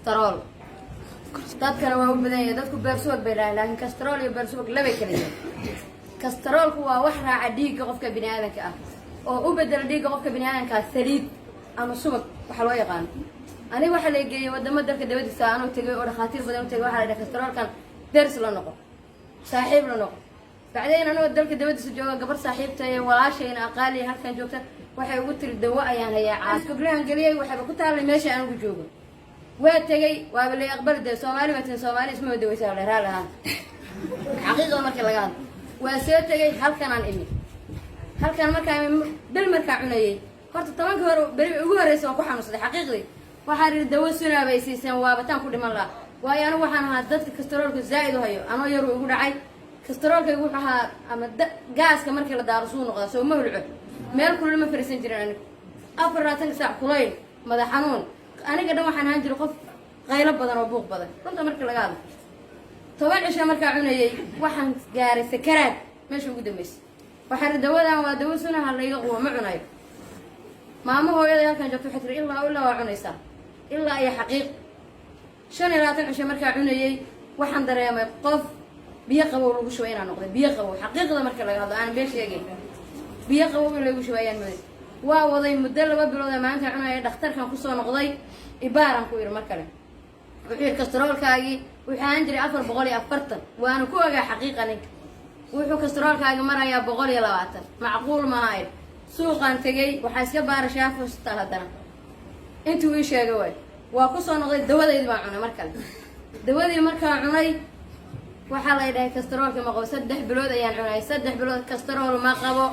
كسترول dadkana waa u badan yahay dadku beersuwag bay raacaan laakiin kastarool iyo beersuwag labay kala yihiin kastaroolku waa wax raaca dhiigga qofka bini'aadanka ah oo u bedela dhiigga qofka bini'aadanka saliid ama subag waxa loo yaqaan aniga waxa la geeyay wadamo dalka dawadiisa aanoo tagay oo dhakhaatiir badan u tagay waxa la yidhaha kastaroolkan ders la noqo saaxiib la noqo bacdeen anoo dalka dawadiisa jooga gabar saaxiibtay walaashayna aqaali halkan joogta waxay ugu tiri dawo ayaan hayaa caaskoglaan galiyay waxba ku taalay meesha aan ugu joogo waa tagay waaba la aqbal de Soomaali matin Soomaali isma wadawaysa la raalaha xaqiiqada markii laga hadlo waa soo tagay halkan aan imi halkan markaa bil markaa cunayay horta tobanka hore bari ugu horeysa ku xanuunsaday xaqiiqdii waxaa rir dawo sunabay siiseen waaba tan ku dhiman la waayo anigu waxaan ahaa dadka kastaroolka zaid u hayo anoo yar ugu dhacay kastaroolka wuxuu ahaa ama gaaska markii la daaro soo noqda soo ma hulco meel kulul ma fariisan jirin anigu 24 saac kulayl madax xanuun aniga dhan waxaan ahaan jiray qof qaylo badan oo buuq badan runta markii laga hadlo toban cisho markaa cunayay waxaan gaaray sakaraad meesha ugu dambeysay waxaan dawadan waa dawo sunaha layga quwo ma cunayo maamo hooyaday halkan joogto waxay tiri ilaa waa cunaysaa ilaa ay xaqiiq 25 cisho markaa cunayay waxaan dareemay qof biyo qabow lagu shubay inaan noqday biyo qabow xaqiiqada markii laga hadlo aan beel sheegay biyo qabow lagu shubayaan maday waa waday muddo 2 bilood maanta cunayay dhakhtarkan ku soo noqday ibaaran ku yiri markale wuxuu kastaroolkaagi waxaan jiray 440 waana ku ogaa xaqiiqan wuxuu kastaroolkaagi marayaa 120 macquul ma ahay suuqan tagay waxa iska baara shaafo istal hadana intuu ii sheegay waa ku soo noqday dawadaydi baan cunay markale dawadii markaa cunay waxa la yidhaahdaa kastaroolka ma qabo 3 bilood ayaan cunay 3 bilood kastarool ma qabo